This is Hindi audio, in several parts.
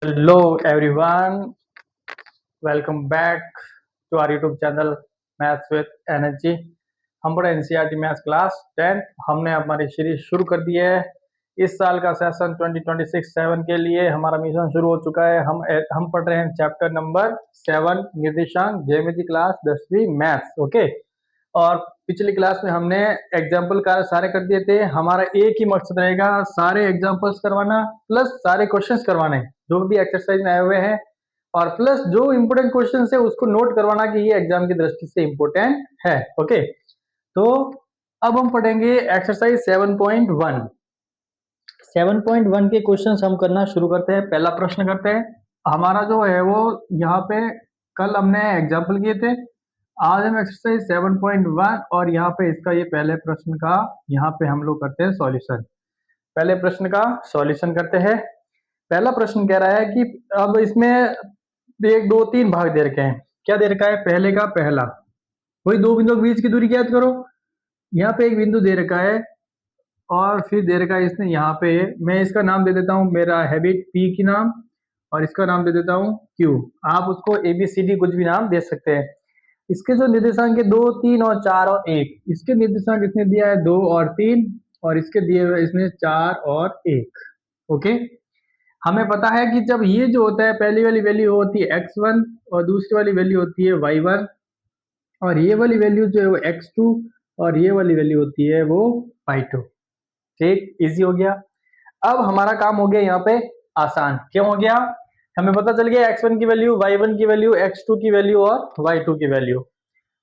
Hello everyone, welcome back to our YouTube channel Maths with Energy। हम पढ़े एनसीईआरटी मैथ्स क्लास 10। हमने हमारी सीरीज शुरू कर दी है। इस साल का सेशन 2026-7 के लिए हमारा मिशन शुरू हो चुका है। हम पढ़ रहे हैं चैप्टर नंबर 7 निर्देशांक ज्यामिति क्लास 10वीं मैथ्स। ओके, और पिछली क्लास में हमने एग्जाम्पल कार्य सारे कर दिए थे। हमारा एक ही मकसद रहेगा, सारे एग्जाम्पल्स करवाना प्लस सारे क्वेश्चंस करवाने जो भी एक्सरसाइज में आए हुए हैं, और प्लस जो इम्पोर्टेंट क्वेश्चंस है उसको नोट करवाना कि ये एग्जाम की दृष्टि से इम्पोर्टेंट है। ओके, तो अब हम पढ़ेंगे एक्सरसाइज 7.1। 7.1 के क्वेश्चंस हम करना शुरू करते हैं। पहला प्रश्न करते हैं। हमारा जो है वो यहाँ पे कल हमने एग्जाम्पल किए थे, आज हम एक्सरसाइज 7.1 और यहाँ पे इसका ये पहले प्रश्न का यहाँ पे हम लोग करते हैं सॉल्यूशन। पहले प्रश्न का सॉल्यूशन करते हैं। पहला प्रश्न कह रहा है कि अब इसमें 1, 2, 3 भाग दे रखे हैं। क्या दे रखा है? पहले का पहला, वही दो बिंदुओं के बीच की दूरी ज्ञात करो। यहाँ पे एक बिंदु दे रखा है और फिर दे रखा है इसने यहाँ पे, मैं इसका नाम दे देता हूँ, मेरा हैबिट पी की नाम, और इसका नाम दे देता हूँ क्यू। आप उसको ABCD कुछ भी नाम दे सकते हैं। इसके जो निर्देशांक है 2, 3 और 4 और 1, इसके निर्देशांक इसने दिया है 2 और 3, और इसके दिए हुए इसने 4 और 1। ओके, हमें पता है कि जब ये जो होता है पहली वाली वैल्यू होती है x1 और दूसरी वाली वैल्यू होती है y1, और ये वाली वैल्यू जो है वो x2 और ये वाली वैल्यू होती है वो y2। ठीक, इजी हो गया। अब हमारा काम हो गया यहाँ पे आसान। क्यों हो गया? हमें पता चल गया x1 की वैल्यू, y1 की वैल्यू, x2 की वैल्यू और y2 की वैल्यू।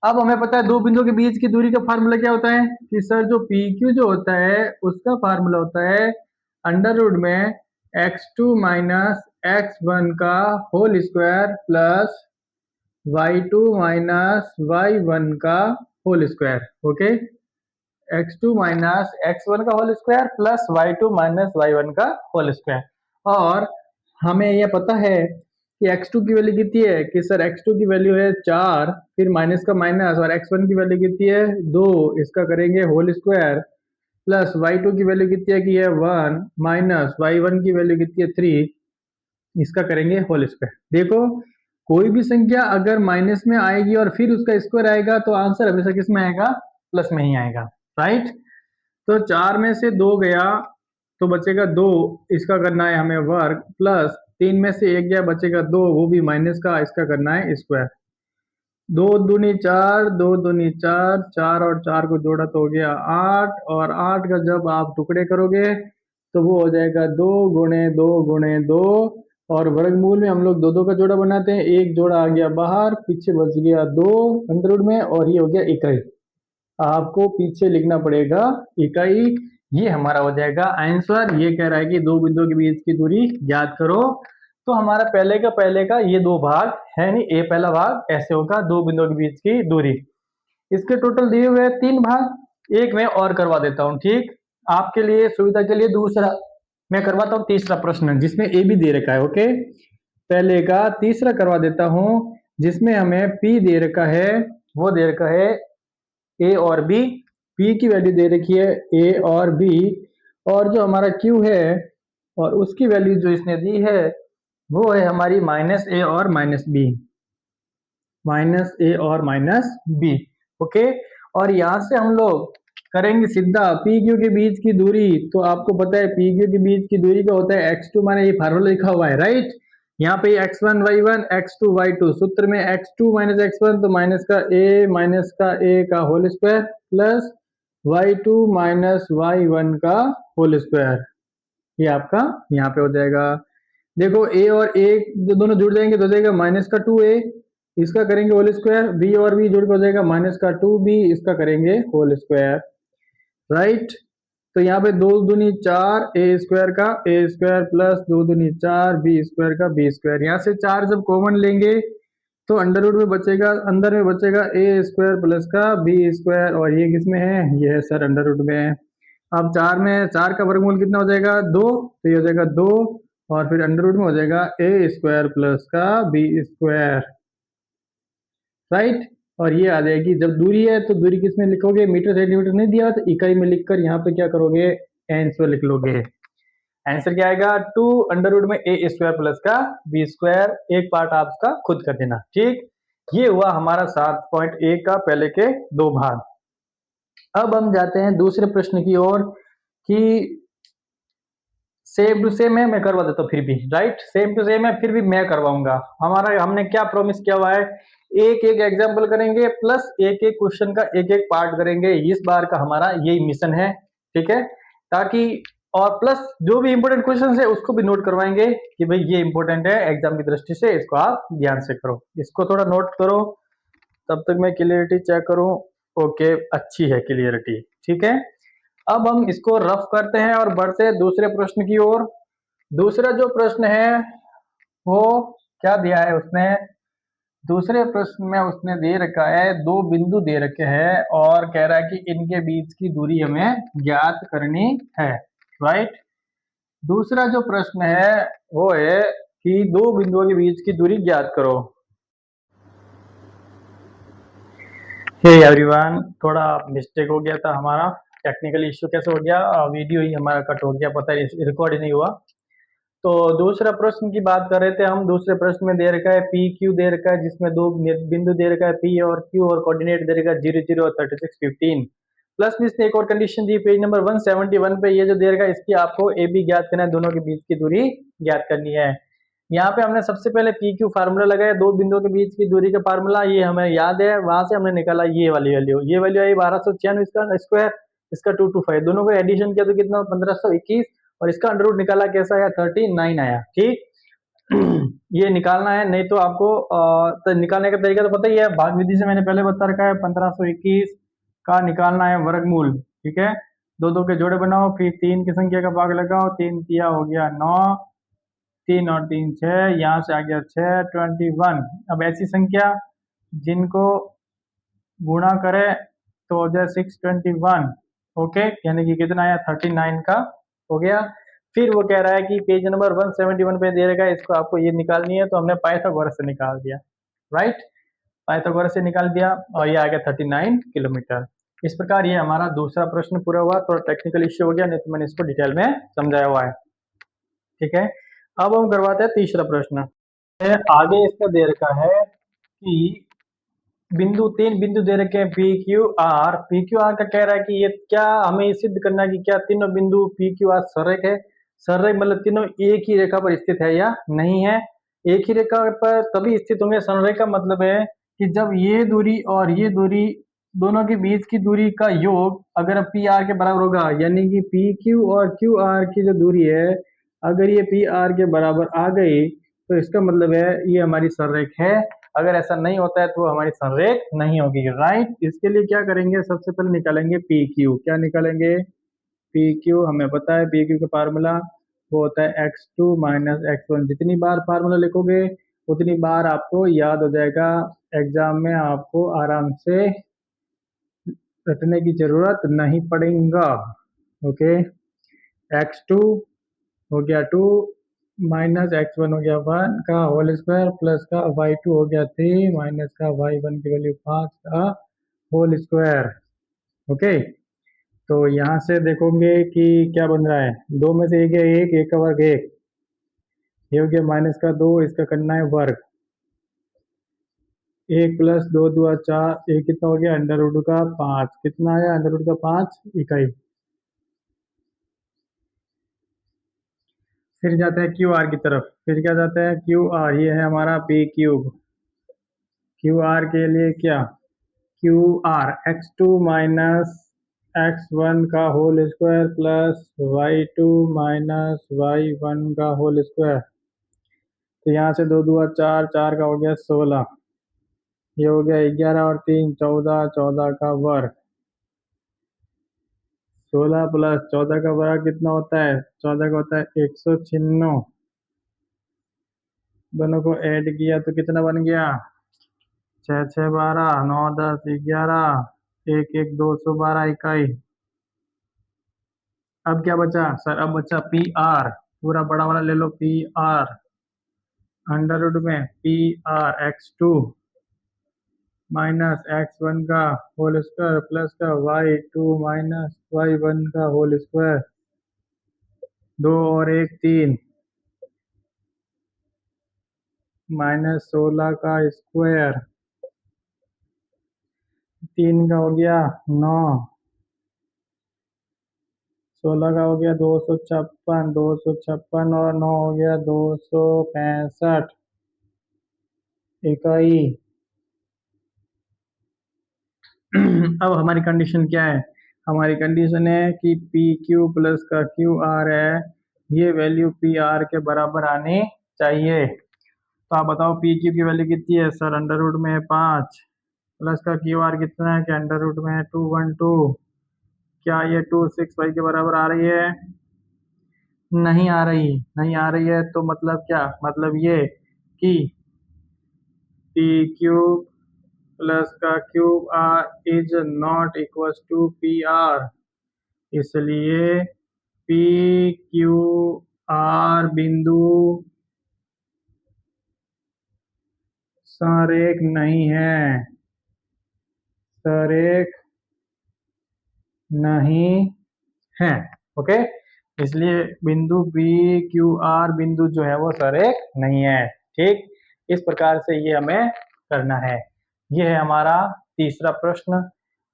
अब हमें पता है दो बिंदुओं के बीच की दूरी का फार्मूला क्या होता है कि सर जो PQ जो होता है उसका फार्मूला होता है अंडर रूट में x2 माइनस x1 का whole square plus y2 minus y1 का whole square. Okay, x2 minus x1 का whole square plus y2 minus y1 का होल स्क्वायर। और हमें यह पता है कि x2 की वैल्यू कितनी है कि सर x2 की वैल्यू है 4, फिर माइनस का माइनस, और x1 की वैल्यू कितनी है 2, इसका करेंगे होल स्क्वायर, प्लस y2 की वैल्यू कितनी है कि है 1, माइनस y1 की वैल्यू कितनी है 3, इसका करेंगे होल स्क्वायर। देखो, कोई भी संख्या अगर माइनस में आएगी और फिर उसका स्क्वायर आएगा तो आंसर हमेशा किस में आएगा? प्लस में ही आएगा, राइट। तो 4 में से 2 गया तो बचेगा 2, इसका करना है हमें वर्ग, प्लस 3 में से 1 गया बचेगा 2, वो भी माइनस का, इसका करना है स्क्वायर। 2 दूनी 4, 2 दूनी 4, 4 और 4 को जोड़ा तो हो गया 8, और 8 का जब आप टुकड़े करोगे तो वो हो जाएगा 2 गुणे 2 गुणे 2, और वर्गमूल में हम लोग 2 2 का जोड़ा बनाते हैं, एक जोड़ा आ गया बाहर, पीछे बच गया 2 अंडर रूट में, और ये हो गया इकाई। आपको पीछे लिखना पड़ेगा इकाई। ये हमारा हो जाएगा आंसर। ये कह रहा है कि दो बिंदुओं के बीच की दूरी ज्ञात करो। तो हमारा पहले का ये दो भाग है, नहीं ए पहला भाग ऐसे होगा, दो बिंदुओं के बीच की दूरी। इसके टोटल दिए हुए 3 भाग, एक मैं और करवा देता हूँ। ठीक, आपके लिए सुविधा के लिए दूसरा मैं करवाता हूँ, तीसरा प्रश्न जिसमें ए भी दे रखा है। ओके, पहले का तीसरा करवा देता हूँ जिसमें हमें पी दे रखा है, वो दे रखा है ए और बी। पी की वैल्यू दे रखी है ए और बी, और जो हमारा क्यू है और उसकी वैल्यू जो इसने दी है वो है हमारी माइनस ए और माइनस बी, माइनस ए और माइनस बी। ओके, और यहां से हम लोग करेंगे सीधा पी क्यू के बीच की दूरी। तो आपको पता है पी क्यू के बीच की दूरी का होता है x2, माने ये फार्मूला लिखा हुआ है, राइट। यहाँ पे x1 y1 x2 y2, सूत्र में x2 माइनस x1 तो माइनस का a का whole square plus y2 minus y1 का होल स्क्वायर। ये आपका यहाँ पे हो जाएगा। देखो a और a जो दोनों जुड़ जाएंगे तो हो जाएगा माइनस का 2a, इसका करेंगे होल स्क्वायर, b और b जुड़ के हो जाएगा माइनस का 2b, इसका करेंगे होल स्क्वायर, राइट। तो यहाँ पे 2 दूनी 4 a स्क्वायर का a स्क्वायर प्लस 2 दूनी 4 b स्क्वायर का b स्क्वायर। यहाँ से 4 जब कॉमन लेंगे तो अंडर रूट में बचेगा, अंदर में बचेगा a स्क्वायर प्लस का b स्क्वायर, और ये किस में है? ये है सर अंडर रूट में। अब 4 में 4 का वर्गमूल कितना हो जाएगा? 2, तो ये हो जाएगा 2, और फिर अंडर रूट में हो जाएगा a स्क्वायर प्लस का b स्क्वायर, राइट। और ये आ जाएगी, जब दूरी है तो दूरी किस में लिखोगे? मीटर सेंटीमीटर नहीं दिया तो इकाई में लिखकर यहाँ पे क्या करोगे? आंसर लिख लोगे। आंसर क्या आएगा 2 अंडर रूट में ए स्क्वायर प्लस का बी स्क्वायर, एक पार्ट आप उसका खुद कर देना। ठीक, ये हुआ हमारा 7.1 का पहले के दो भाग। अब हम जाते हैं दूसरे प्रश्न की ओर कि सेम टू सेम है, मैं करवा देता हूँ फिर भी, राइट, सेम टू सेम है फिर भी मैं करवाऊंगा। हमने क्या प्रॉमिस किया हुआ है, एक एक एग्जाम्पल करेंगे प्लस एक एक क्वेश्चन का एक एक पार्ट करेंगे। इस बार का हमारा यही मिशन है, ठीक है, ताकि और प्लस जो भी इंपॉर्टेंट क्वेश्चन है उसको भी नोट करवाएंगे कि भाई ये इंपॉर्टेंट है एग्जाम की दृष्टि से, इसको आप ध्यान से करो, इसको थोड़ा नोट करो, तब तक मैं क्लियरिटी चेक करूं। ओके, अच्छी है क्लियरिटी, ठीक है। अब हम इसको रफ करते हैं और बढ़ते हैं दूसरे प्रश्न की ओर। दूसरा जो प्रश्न है वो क्या दिया है उसने, दूसरे प्रश्न में उसने दे रखा है दो बिंदु दे रखे हैं और कह रहा है कि इनके बीच की दूरी हमें ज्ञात करनी है, राइट। दूसरा जो प्रश्न है वो है कि दो बिंदुओं के बीच की दूरी ज्ञात करो। हे एवरीवन, थोड़ा मिस्टेक हो गया था हमारा, टेक्निकल इश्यू कैसे हो गया, वीडियो ही हमारा कट हो गया, पता है रिकॉर्ड ही नहीं हुआ। तो दूसरा प्रश्न की बात कर रहे थे हम। दूसरे प्रश्न में दे रखा है पी क्यू दे रखा है, जिसमें दो बिंदु दे रखा है पी और क्यू, और कोऑर्डिनेट दे रखा है 0 0 और 36 15। प्लस में इसने एक और कंडीशन दी पेज नंबर 171 पे, ये जो दे रखा है इसकी आपको ए बी ज्ञात करना है, दोनों के बीच की दूरी ज्ञात करनी है। यहाँ पे हमने सबसे पहले पी क्यू फार्मूला लगाया, दो बिंदुओं के बीच की दूरी का फार्मूला, ये हमें याद है, वहां से हमने निकाला ये वाली वैल्यू, ये वैल्यू आई 1296 इसका स्क्वायर, इसका 225, दोनों को एडिशन किया तो कितना 1521, और इसका अंडर रूट निकाला कैसा आया 39 आया, ठीक। ये निकालना है, नहीं तो आपको तो निकालने का तरीका तो पता ही है, भाग विधि से मैंने पहले बता रखा है, 1521 का निकालना है वर्गमूल, ठीक है। दो दो के जोड़े बनाओ, फिर तीन की संख्या का भाग लगाओ, तीन तिया हो गया 9, तीन और तीन 6, यहाँ से आ गया 6, 21। अब ऐसी संख्या जिनको गुणा करे तो हो जाए 621, ओके, यानी कि कितना आया 39 का हो गया। फिर वो कह रहा है कि पेज नंबर 171 पे दे रखा है, इसको आपको ये निकालनी है, तो हमने पाइथागोरस से निकाल दिया, राइट, पाइथागोरस से निकाल दिया और ये आ गया 39 किलोमीटर। इस प्रकार ये हमारा दूसरा प्रश्न पूरा हुआ। थोड़ा टेक्निकल इश्यू हो गया, नहीं तो मैंने इसको डिटेल में समझाया हुआ है, ठीक है। अब हम करवाते हैं तीसरा प्रश्न। आगे इसका दे रखा है कि तीन बिंदु दे रखे हैं पी क्यू आर का कह रहा है कि ये क्या हमें सिद्ध करना है कि क्या तीनों बिंदु पी क्यू आर संरेख है। संरेख मतलब तीनों एक ही रेखा पर स्थित है या नहीं है। एक ही रेखा पर तभी स्थित होंगे, संरेख का मतलब है कि जब ये दूरी और ये दूरी दोनों के बीच की दूरी का योग अगर पी आर के बराबर होगा, यानी कि पी क्यू और क्यू आर की जो दूरी है अगर ये पी आर के बराबर आ गई तो इसका मतलब है ये हमारी संरेख है। अगर ऐसा नहीं होता है तो हमारी संरेख नहीं होगी, राइट। इसके लिए क्या करेंगे, सबसे पहले निकालेंगे पी क्यू। क्या निकालेंगे, पी क्यू हमें पता है पी क्यू का फार्मूला वो होता है x2 माइनस x1। जितनी बार फार्मूला लिखोगे उतनी बार आपको याद हो जाएगा, एग्जाम में आपको आराम से रटने की जरूरत नहीं पड़ेगा, ओके। x2 हो गया 2 माइनस x1 हो गया 1 का होल स्क्वायर प्लस का y2 हो गया 3 माइनस का y1 की वैल्यू 5 का होल स्क्वायर, ओके। तो यहाँ से देखोगे कि क्या बन रहा है, दो में से एक है एक का वर्ग एक, ये हो गया माइनस का 2, इसका करना है वर्ग, एक प्लस दो दुआ चार, एक कितना हो गया अंडर रूट का 5, कितना आया अंडर रूट का 5 इकाई। फिर जाता है क्यू आर की तरफ, फिर क्या जाता है क्यू आर, ये है हमारा पी क्यूब। क्यू आर के लिए क्या, Q R x2 minus x1 का whole square plus y2 minus y1 का होल स्क्वायर। तो यहाँ से दो दुआ चार, चार का हो गया 16, ये हो गया 11 और 3 14, 14 का वर्ग, 16 प्लस 14 का वर्ग कितना होता है, 14 का होता है 196। दोनों को ऐड किया तो कितना बन गया, 6 6 12, 9 10 11, 1 1 212 इकाई। अब क्या बचा सर, अब बचा पी आर, पूरा बड़ा वाला ले लो, पी आर अंडर रूट में P R x2 minus x1 का होल स्क्वायर प्लस का y2 माइनस y1 का होल स्क्वायर 2 और 1 3 माइनस 16 का स्क्वायर, 3 का हो गया 9, 16 का हो गया 256, 256 और 9 हो गया 265 इकाई। अब हमारी कंडीशन क्या है? हमारी कंडीशन है कि पी क्यू प्लस का क्यू आर है, ये वैल्यू पी आर के बराबर आनी चाहिए। तो आप बताओ पी क्यू की वैल्यू कितनी है? सर अंडर रूट में है 5, प्लस का क्यू आर कितना है कि अंडर रूट में है 212। क्या ये 265 के बराबर आ रही है? नहीं आ रही। नहीं आ रही है तो मतलब क्या? मतलब ये कि पी क्यूब प्लस का cube R is not equal to P R, इसलिए पी क्यू आर बिंदु संरेख नहीं है, संरेख नहीं है। ओके, इसलिए बिंदु पी क्यू आर बिंदु जो है वो संरेख नहीं है। ठीक, इस प्रकार से ये हमें करना है। ये है हमारा तीसरा प्रश्न।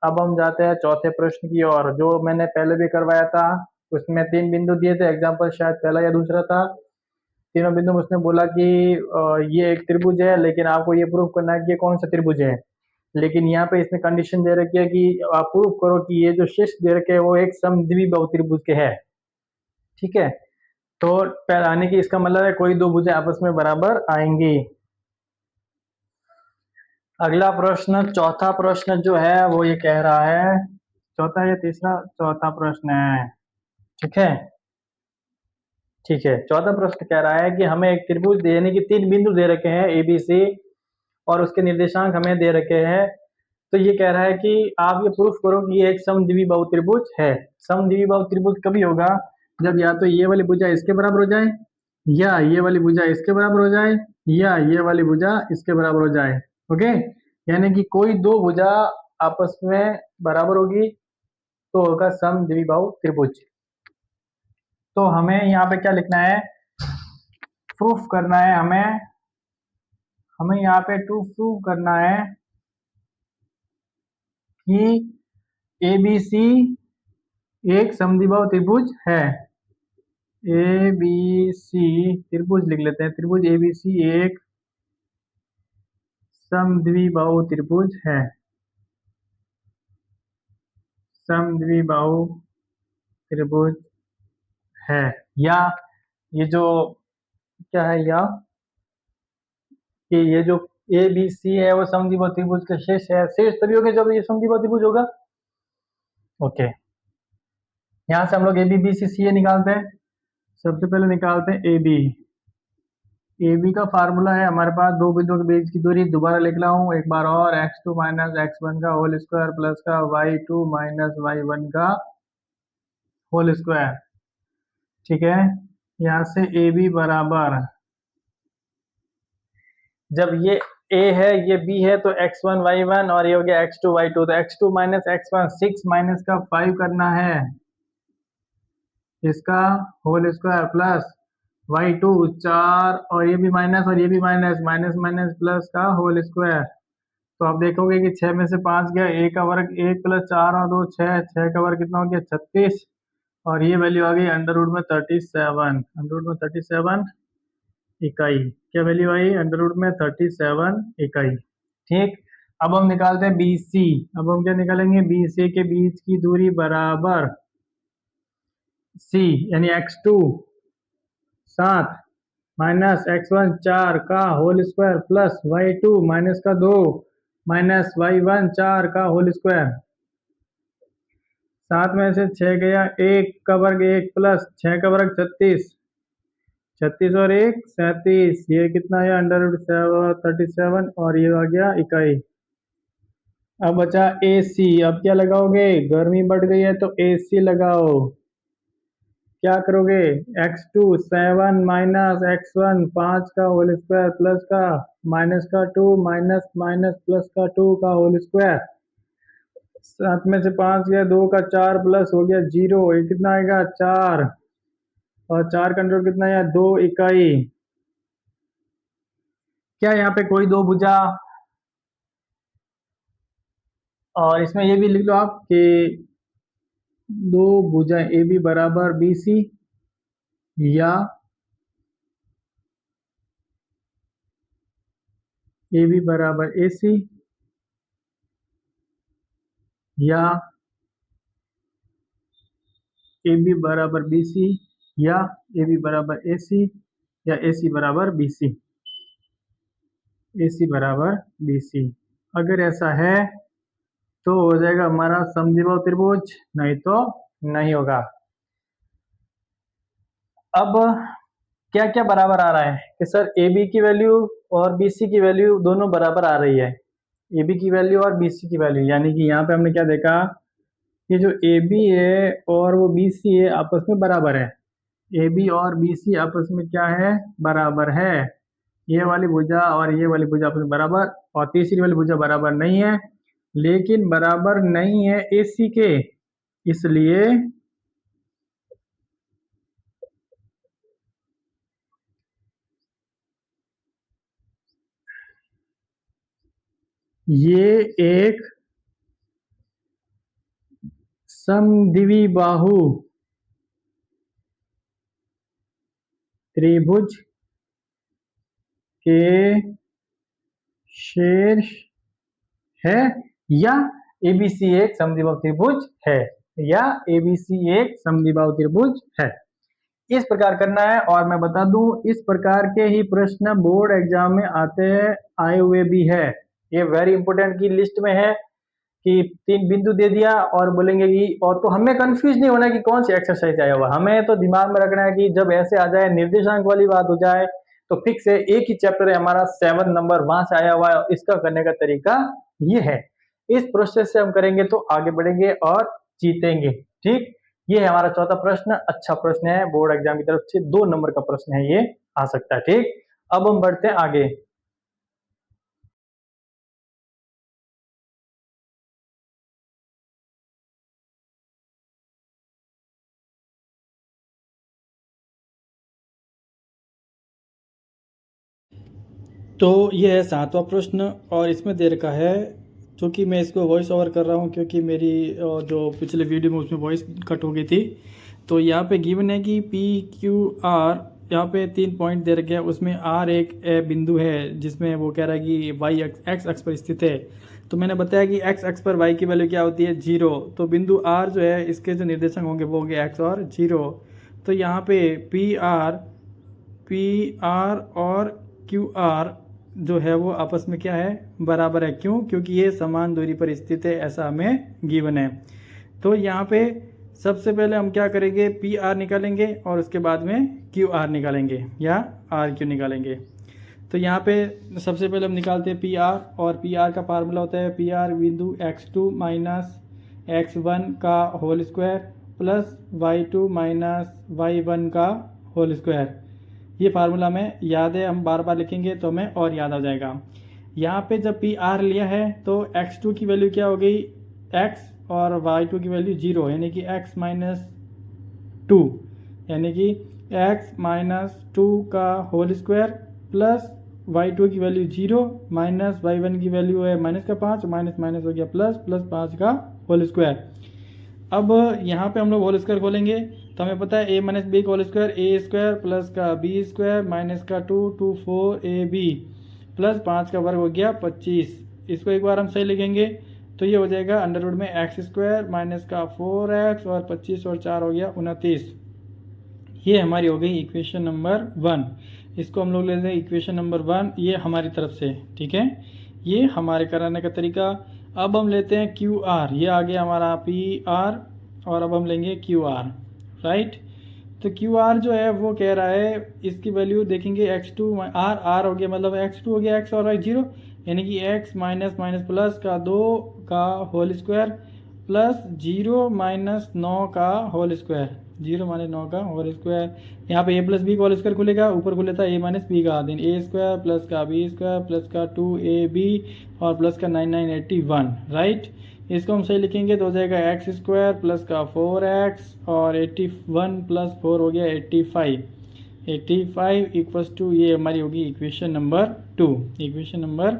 अब हम जाते हैं चौथे प्रश्न की ओर, जो मैंने पहले भी करवाया था। उसमें 3 बिंदु दिए थे, एग्जाम्पल शायद पहला या दूसरा था। तीनों बिंदु में उसने बोला कि ये एक त्रिभुज है, लेकिन आपको ये प्रूफ करना है कि ये कौन सा त्रिभुज है। लेकिन यहाँ पे इसने कंडीशन दे रखी है कि आप प्रूफ करो कि ये जो शीर्ष दे रखे है वो एक समद्विबाहु त्रिभुज के है। ठीक है, तो आने की इसका मतलब है कोई दो भुजें आपस में बराबर आएंगी। अगला प्रश्न, चौथा प्रश्न जो है वो ये कह रहा है, चौथा या तीसरा, चौथा प्रश्न है। ठीक है, ठीक है, चौथा प्रश्न कह रहा है कि हमें एक त्रिभुज यानी कि 3 बिंदु दे रखे हैं ए बी सी, और उसके निर्देशांक हमें दे रखे हैं। तो ये कह रहा है कि आप ये प्रूफ करो कि ये एक समद्विबाहु त्रिभुज है। समद्विबाहु त्रिभुज कभी होगा जब या तो ये वाली भुजा इसके बराबर हो जाए, या ये वाली भुजा इसके बराबर हो जाए, या ये वाली भुजा इसके बराबर हो जाए। ओके, यानी कि कोई दो भुजा आपस में बराबर होगी तो होगा समद्विबाहु त्रिभुज। तो हमें यहाँ पे क्या लिखना है? प्रूफ करना है हमें, हमें यहाँ पे टू प्रूव करना है कि ABC एक समद्विबाहु त्रिभुज है। ABC त्रिभुज लिख लेते हैं, त्रिभुज ABC एक समद्विबाहु त्रिभुज है। समद्विबाहु त्रिभुज है, या ये जो क्या है, या कि ये जो ABC है वो समद्विबाहु त्रिभुज का शीर्ष है। शीर्ष तभी होगा जब ये समद्विबाहु त्रिभुज होगा। ओके, यहाँ से हम लोग ABBCCA निकालते हैं। सबसे पहले निकालते हैं AB का फार्मूला है हमारे पास, दो बिंदुओं के बीच की दूरी दोबारा लिख रहा हूँ एक बार और, x2 माइनस x1 का होल स्क्वायर प्लस का y2 माइनस y1 का होल स्क्वायर। ठीक है, यहाँ से AB बराबर, जब ये A है ये B है तो x1 y1 और ये हो गया x2 y2, तो x2 माइनस x1 6 माइनस का 5 करना है इसका होल स्क्वायर प्लस y2 4 और ये भी माइनस और ये भी माइनस, माइनस माइनस प्लस का होल स्क्वायर। तो आप देखोगे कि 6 में से 5 गया, a का वर्ग 1 प्लस 4 और 2 6, 6 का वर्ग कितना हो गया 36, और ये वैल्यू आ गई अंडर रूट में 37, अंडर रूट में 37 इकाई। क्या वैल्यू आई? अंडर रूट में 37 इकाई। ठीक, अब हम निकालते हैं BC। अब हम क्या निकालेंगे? BC के बीच की दूरी बराबर C यानी x2 7 माइनस x1 4 का whole square plus y2 minus का 2 माइनस y1 4 का होल स्क्वायर। 7 में से 6 गया, 1 का वर्ग 1 प्लस 6 का वर्ग 36, 36 और 1 37, ये कितना है अंडर रूट 37 और ये आ गया इकाई। अब बचा AC। अब क्या लगाओगे? गर्मी बढ़ गई है तो AC लगाओ। क्या करोगे? x2 7 माइनस x1 5 का होल स्क्वायर प्लस का माइनस का 2 माइनस माइनस प्लस का 2 का होल स्क्वायर। 7 में से 5 गया, 2 का 4 प्लस हो गया 0, ये कितना आएगा 4। और 4 का अंडर रूट कितना है, 2 इकाई। क्या यहाँ पे कोई दो भुजा, और इसमें ये भी लिख लो आप कि दो भुजा ए बी बराबर बी सी, या ए बी बराबर ए सी, या ए बी बराबर बी सी, या ए बी बराबर ए सी, या ए सी बराबर बी सी, ए सी बराबर बी सी। अगर ऐसा है तो हो जाएगा हमारा समद्विबाहु त्रिभुज, नहीं तो नहीं होगा। अब क्या क्या बराबर आ रहा है कि सर ए बी की वैल्यू और बी सी की वैल्यू दोनों बराबर आ रही है, ए बी की वैल्यू और बी सी की वैल्यू, यानी कि यहाँ पे हमने क्या देखा कि जो ए बी है और वो बी सी है आपस में बराबर है। ए बी और बी सी आपस में क्या है, बराबर है। ये वाली भुजा और ये वाली भुजा आपस में बराबर, और तीसरी वाली भुजा बराबर नहीं है, लेकिन बराबर नहीं है ए सी के, इसलिए ये एक समद्विबाहु त्रिभुज के शीर्ष है, या एबीसी एक समद्विबाहु त्रिभुज है, या एबीसी एक समद्विबाहु त्रिभुज है। इस प्रकार करना है। और मैं बता दूं इस प्रकार के ही प्रश्न बोर्ड एग्जाम में आए हुए भी है। ये वेरी इंपोर्टेंट की लिस्ट में है कि 3 बिंदु दे दिया और बोलेंगे कि, और तो हमें कंफ्यूज नहीं होना कि कौन सी एक्सरसाइज आया हुआ, हमें तो दिमाग में रखना है कि जब ऐसे आ जाए निर्देशांक वाली बात हो जाए तो फिक्स है, एक ही चैप्टर है हमारा 7 नंबर वहां से आया हुआ है, इसका करने का तरीका ये है। इस प्रोसेस से हम करेंगे तो आगे बढ़ेंगे और जीतेंगे। ठीक, ये है हमारा चौथा प्रश्न। अच्छा प्रश्न है, बोर्ड एग्जाम की तरफ से 2 नंबर का प्रश्न है, ये आ सकता है। ठीक, अब हम बढ़ते हैं आगे। तो ये है 7वां प्रश्न, और इसमें दे रखा है, क्योंकि मैं इसको वॉइस ओवर कर रहा हूँ क्योंकि मेरी जो पिछले वीडियो में उसमें वॉइस कट हो गई थी। तो यहाँ पे गिवन है कि पी क्यू आर, यहाँ पे 3 पॉइंट दे रखे हैं, उसमें आर एक बिंदु है जिसमें वो कह रहा है कि वाई एक्स अक्ष पर स्थित है। तो मैंने बताया कि एक्स अक्ष पर वाई की वैल्यू क्या होती है, 0। तो बिंदु आर जो है इसके जो निर्देशक होंगे वो होंगे एक्स और 0। तो यहाँ पे पी आर और क्यू आर जो है वो आपस में क्या है, बराबर है। क्यों? क्योंकि ये समान दूरी पर स्थित है, ऐसा हमें गिवन है। तो यहाँ पे सबसे पहले हम क्या करेंगे, पी आर निकालेंगे और उसके बाद में क्यू आर निकालेंगे या आर क्यू निकालेंगे। तो यहाँ पे सबसे पहले हम निकालते हैं पी आर, और पी आर का फार्मूला होता है पी आर बिंदु x2 माइनस x1 का whole square plus y2 minus y1 का होल स्क्वायर। ये फार्मूला में याद है, हम बार बार लिखेंगे तो हमें और याद आ जाएगा। यहाँ पे जब पी आर लिया है तो x2 की वैल्यू क्या हो गई, x, और y2 की वैल्यू 0, यानी कि x माइनस 2, यानी कि x माइनस 2 का होल स्क्वायर प्लस y2 की वैल्यू 0 माइनस y1 की वैल्यू है माइनस का 5, माइनस माइनस हो गया प्लस, प्लस 5 का होल स्क्वायर। अब यहाँ पे हम लोग होल स्क्वायर खोलेंगे तो हमें पता है a माइनस बी का होल स्क्वायर ए स्क्वायर प्लस का बी स्क्वायर माइनस का 2 4 ए बी प्लस 5 का वर्ग हो गया 25। इसको एक बार हम सही लिखेंगे तो ये हो जाएगा अंडर रूट में एक्स स्क्वायर माइनस का 4x और 25 और 4 हो गया 29। ये हमारी हो गई इक्वेशन नंबर 1। इसको हम लोग लेते हैं इक्वेशन नंबर 1, ये हमारी तरफ से। ठीक है, ये हमारे कराने का तरीका। अब हम लेते हैं क्यू आर, ये आ गया हमारा पी आर, और अब हम लेंगे क्यू आर। राइट, तो क्यू आर जो है वो कह रहा है, इसकी वैल्यू देखेंगे x2 आर हो गया, मतलब x2 हो गया x और y 0, यानी कि x माइनस माइनस प्लस का 2 का होल स्क्वायर प्लस 0 माइनस 9 का होल स्क्वायर, 0 माइनस 9 का होल स्क्वायर। यहाँ पे a प्लस बी का होल स्क्वायर खुलेगा, ऊपर खुले था a माइनस बी का, देन a स्क्वायर प्लस का बी स्क्वायर प्लस का 2ab और प्लस का 9981। राइट, इसको हम सही लिखेंगे तो हो जाएगा एक्स स्क्वायर प्लस का 4x और 81 प्लस 4 हो गया 85। 85 इक्वल्स टू ये हमारी होगी इक्वेशन नंबर 2। Equation number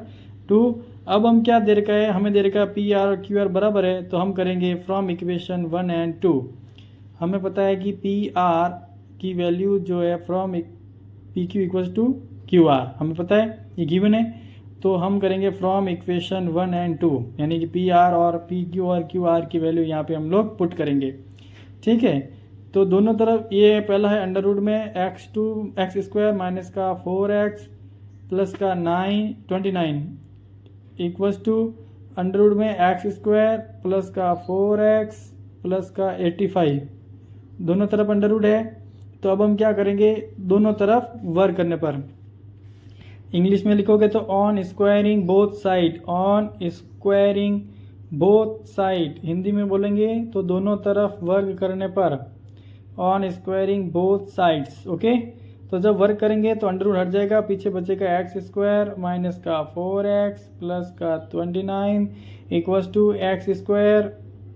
2। अब हम क्या दे रखा है, हमें दे रखा है पी आर और क्यू आर बराबर है, तो हम करेंगे फ्रॉम इक्वेशन 1 एंड 2। हमें पता है कि पी आर की वैल्यू जो है from P Q equals to Q R, हमें पता है ये गिवन है। तो हम करेंगे फ्रॉम इक्वेशन 1 एंड 2, यानी कि पी आर और पी क्यू और क्यू आर की वैल्यू यहाँ पे हम लोग पुट करेंगे। ठीक है, तो दोनों तरफ ये पहला है अंडर रूट में एक्स स्क्वायर माइनस का 4x प्लस का 29 इक्वल्स टू अंडर रूट में एक्स स्क्वायर प्लस का 4x प्लस का 85, दोनों तरफ अंडर रूट है। तो अब हम क्या करेंगे, दोनों तरफ वर्क करने पर इंग्लिश में लिखोगे तो on squaring both side, on squaring both side, Hindi में बोलेंगे तो दोनों तरफ वर्क करने पर, on squaring both sides. Okay, तो जब वर्क करेंगे तो अंडर रूट हट जाएगा, पीछे बचेगा एक्स स्क्वायर माइनस का 4x प्लस का 29 equals to x square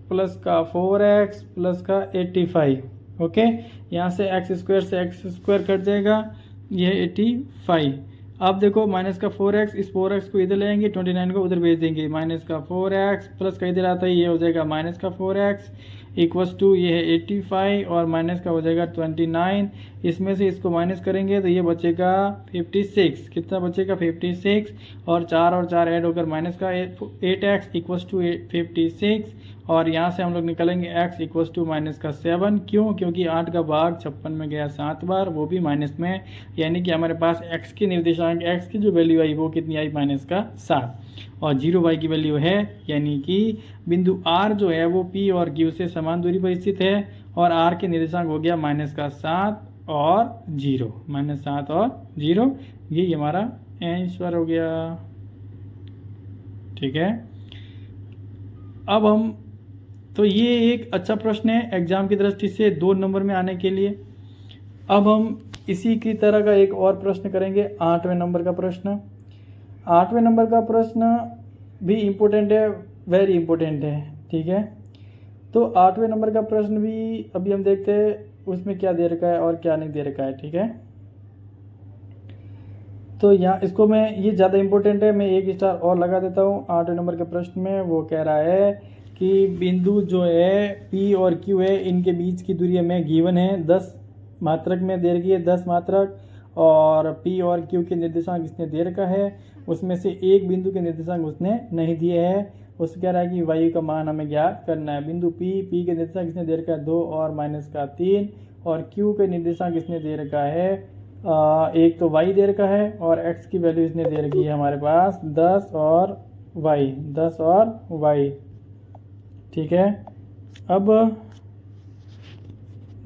plus का 4x प्लस का 85। ओके, यहाँ से एक्स स्क्वायर से एक्स स्क्वायर कट जाएगा, यह 85। अब देखो माइनस का 4x, इस 4x को इधर ले आएंगे, 29 को उधर भेज देंगे, माइनस का 4x प्लस का इधर आता है ये हो जाएगा माइनस का 4x इक्वल्स टू ये है 85 और माइनस का हो जाएगा 29। इसमें से इसको माइनस करेंगे तो ये बचेगा 56। कितना बचेगा 56, और 4 और 4 ऐड होकर माइनस का 8x इक्वल्स टू 56, और यहाँ से हम लोग निकलेंगे x इक्वल्स टू माइनस का 7। क्यों? क्योंकि 8 का भाग 56 में गया 7 बार, वो भी माइनस में, यानी कि हमारे पास x की निर्देशांक x की जो वैल्यू आई वो कितनी आई माइनस का 7, और 0y की वैल्यू है, यानी कि बिंदु r जो है वो p और q से समान दूरी पर स्थित है, और r के निर्देशांक हो गया माइनस का 7 और 0, माइनस 7 और 0, ये हमारा आंसर हो गया। ठीक है, अब हम तो ये एक अच्छा प्रश्न है एग्जाम की दृष्टि से 2 नंबर में आने के लिए। अब हम इसी की तरह का एक और प्रश्न करेंगे, 8वें नंबर का प्रश्न। 8वें नंबर का प्रश्न भी इम्पोर्टेंट है, वेरी इम्पोर्टेंट है। ठीक है, तो 8वें नंबर का प्रश्न भी अभी हम देखते हैं उसमें क्या दे रखा है और क्या नहीं दे रखा है। ठीक है, तो यहाँ इसको मैं, ये ज़्यादा इम्पोर्टेंट है, मैं 1 स्टार और लगा देता हूँ। 8वें नंबर के प्रश्न में वो कह रहा है कि बिंदु जो है P और Q है, इनके बीच की दूरी हमें गिवन है 10 मात्रक में दे रखी है, 10 मात्रक, और P और Q के निर्देशांक इसने दे रखा है, उसमें से एक बिंदु के निर्देशांक उसने नहीं दिए हैं। उससे कह रहा है कि वायु का मान हमें ज्ञात करना है। बिंदु P के निर्देशांक इसने दे रखा है 2 और माइनस का 3, और Q के निर्देशांक इसने दे रखा है एक तो y दे रखा है, और x की वैल्यू इसने दे रखी है हमारे पास 10 और y। ठीक है, अब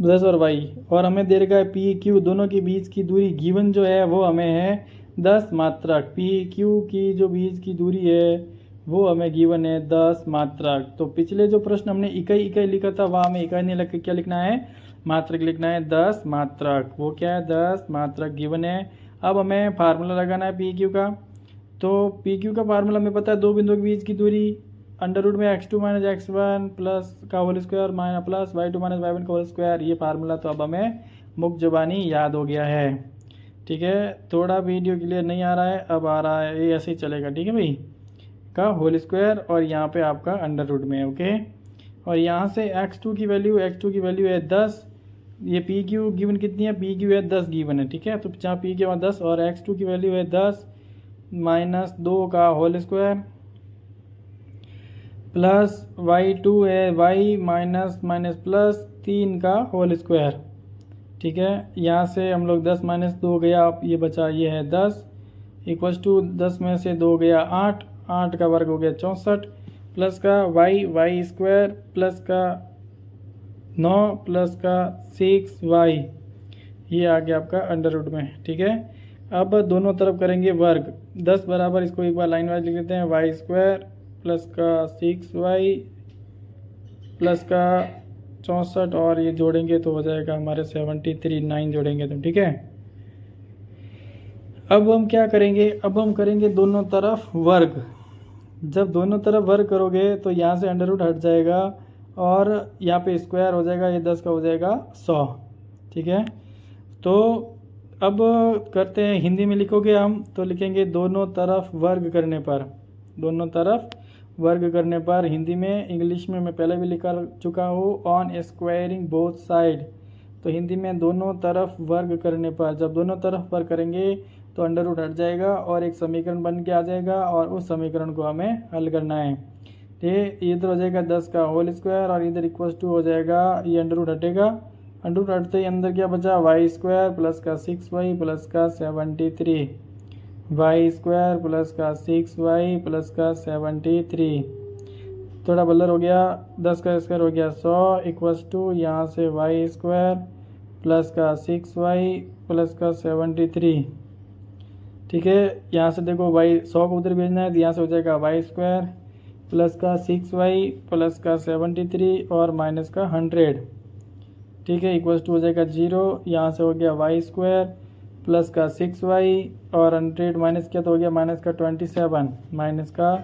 10 और y, और हमें दे रखा है पी क्यू, दोनों के बीच की दूरी गिवन जो है वो हमें है 10 मात्रक। पी क्यू की जो बीच की दूरी है वो हमें गिवन है 10 मात्रक। तो पिछले जो प्रश्न हमने इकाई लिखा था वहाँ हमें इकाई नहीं लिख के क्या लिखना है, मात्रक लिखना है, 10 मात्रक। वो क्या है, 10 मात्रक गिवन है। अब हमें फार्मूला लगाना है पी क्यू का। तो पी क्यू का फार्मूला हमें पता है, दो बिंदुओं के बीच की दूरी अंडर रूट में x2 माइनस x1 प्लस का whole square minus plus y2 minus y1 का होल स्क्वायर। ये फार्मूला तो अब हमें मुक्त ज़बानी याद हो गया है। ठीक है, थोड़ा वीडियो क्लियर नहीं आ रहा है, अब आ रहा है, ये ऐसे ही चलेगा। ठीक है भाई, का होल स्क्वायर और यहाँ पे आपका अंडर रूट में। ओके, और यहाँ से x2 की वैल्यू है 10, ये पी क्यू गिवन कितनी है, पी क्यू है 10 गिवन है। ठीक है, तो जहाँ पी क्यू 10 और x2 की वैल्यू है 10 माइनस 2 का होल स्क्वायर प्लस y2 है y माइनस प्लस 3 का होल स्क्वायर। ठीक है, यहाँ से हम लोग 10 माइनस 2 गया, ये बचा, ये है 10 इक्वल्स टू 10 में से 2 गया 8 का वर्ग हो गया 64 प्लस का y स्क्वायर प्लस का 9 प्लस का 6y, ये आ गया आपका अंडर रूट में। ठीक है, अब दोनों तरफ करेंगे वर्ग, 10 बराबर, इसको एक बार लाइन वाइज लिख लेते हैं, y स्क्वायर प्लस का 6y प्लस का 64, और ये जोड़ेंगे तो हो जाएगा हमारे 73, 9 जोड़ेंगे तो। ठीक है, अब हम क्या करेंगे, अब हम करेंगे दोनों तरफ वर्ग। जब दोनों तरफ वर्ग करोगे तो यहाँ से अंडर रूट हट जाएगा और यहाँ पे स्क्वायर हो जाएगा, ये 10 का हो जाएगा 100। ठीक है, तो अब करते हैं हिंदी में लिखोगे हम तो लिखेंगे दोनों तरफ वर्ग करने पर, दोनों तरफ वर्ग करने पर। हिंदी में, इंग्लिश में मैं पहले भी लिखा चुका हूँ ऑन स्क्वायरिंग बोथ साइड। तो हिंदी में दोनों तरफ वर्ग करने पर, जब दोनों तरफ वर्ग करेंगे तो अंडर रूट हट जाएगा और एक समीकरण बन के आ जाएगा और उस समीकरण को हमें हल करना है। ठीक, इधर हो जाएगा 10 का होल स्क्वायर और इधर इक्वल टू हो जाएगा, ये अंडर रूट हटेगा, अंडर रूट हटते ही अंदर क्या बचा, वाई स्क्वायर प्लस का 6y प्लस का 73, वाई स्क्वायर प्लस का 6y प्लस का 73, थोड़ा बलर हो गया, 10 का स्क्वायर हो गया 100 इक्वल्स टू यहाँ से वाई स्क्वायर प्लस का 6y प्लस का 73। ठीक है, यहाँ से देखो वाई 100 को उधर भेजना है तो यहाँ से हो जाएगा वाई स्क्वायर प्लस का 6y प्लस का 73 और माइनस का 100। ठीक है, इक्वल्स टू हो जाएगा 0, यहाँ से हो गया वाई स्क्वायर प्लस का 6y और 100 माइनस क्या तो हो गया माइनस का 27, माइनस का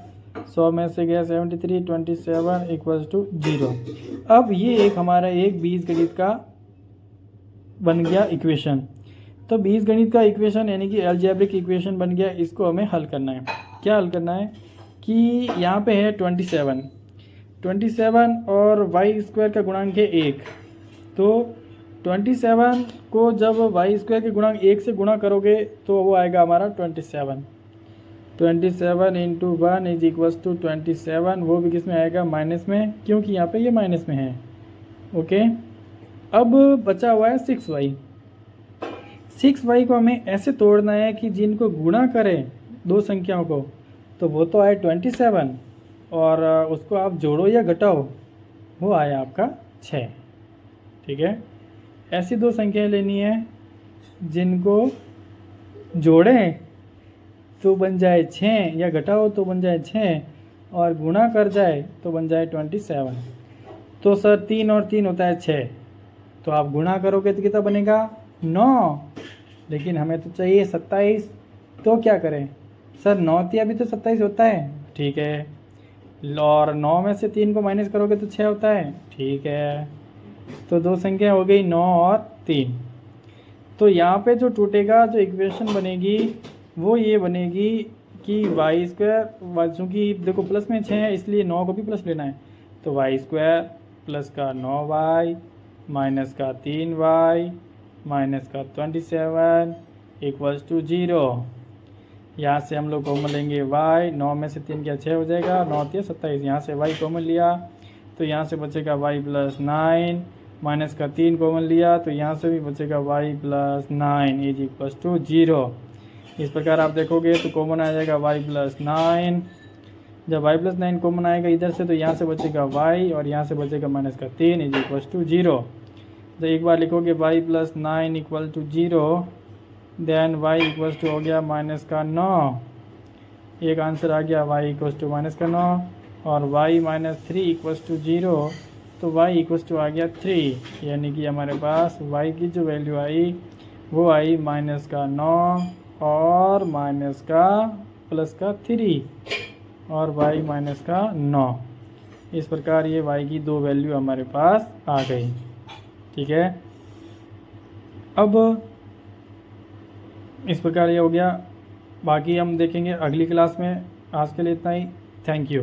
100 में से गया 73, 27 इक्वल्स टू 0। अब ये एक हमारा एक बीजगणित का बन गया इक्वेशन। तो बीजगणित का इक्वेशन यानी कि अलजेब्रिक इक्वेशन बन गया, इसको हमें हल करना है। क्या हल करना है कि यहाँ पे है 27 और वाई स्क्वायर का गुणांक है 1। तो 27 को जब वाई स्क्वायर के गुणांक 1 से गुणा करोगे तो वो आएगा हमारा 27 इंटू 1 इज इक्वल्स टू 27, वो भी किस में आएगा, माइनस में, क्योंकि यहाँ पे ये माइनस में है। ओके, अब बचा हुआ है 6y को हमें ऐसे तोड़ना है कि जिनको गुणा करें दो संख्याओं को तो वो तो आए 27 और उसको आप जोड़ो या घटाओ, वो आया आपका 6। ठीक है, ऐसी दो संख्याएं लेनी है जिनको जोड़ें तो बन जाए 6 या घटाओ तो बन जाए 6 और गुणा कर जाए तो बन जाए 27। तो सर 3 और 3 होता है 6, तो आप गुणा करोगे तो कितना बनेगा 9, लेकिन हमें तो चाहिए 27। तो क्या करें सर, 9 तिया भी तो 27 होता है। ठीक है, और 9 में से 3 को माइनस करोगे तो 6 होता है। ठीक है, तो दो संख्या हो गई 9 और 3। तो यहाँ पे जो टूटेगा, जो इक्वेशन बनेगी वो ये बनेगी कि वाई स्क्वायर, चूँकि देखो प्लस में 6 है इसलिए 9 को भी प्लस लेना है, तो वाई स्क्वायर प्लस का 9y माइनस का 3y माइनस का 27 इक्वल्स टू 0। यहाँ से हम लोग कॉमन लेंगे y, 9 में से 3 क्या 6 हो जाएगा, 9 3 27, यहाँ से y कॉमन लिया तो यहाँ से बचेगा y प्लस 9 माइनस का 3 कॉमन लिया तो यहाँ से भी बचेगा y plus 9 is equals to 0। इस प्रकार आप देखोगे तो कॉमन आ जाएगा y प्लस 9। जब y प्लस 9 कॉमन आएगा इधर से तो यहाँ से बचेगा y और यहाँ से बचेगा माइनस का 3 इज इक्वल्स टू 0। तो एक बार लिखोगे y plus 9 equal to 0, then y equals to हो गया माइनस का 9, एक आंसर आ गया y इक्वल्स टू माइनस का 9 और y माइनस 3 इक्वल्स टू 0, तो y इक्वल्स टू आ गया 3, यानी कि हमारे पास y की जो वैल्यू आई वो आई माइनस का 9 और माइनस का प्लस का 3 और y माइनस का 9। इस प्रकार ये y की दो वैल्यू हमारे पास आ गई। ठीक है, अब इस प्रकार ये हो गया, बाकी हम देखेंगे अगली क्लास में। आज के लिए इतना ही, थैंक यू।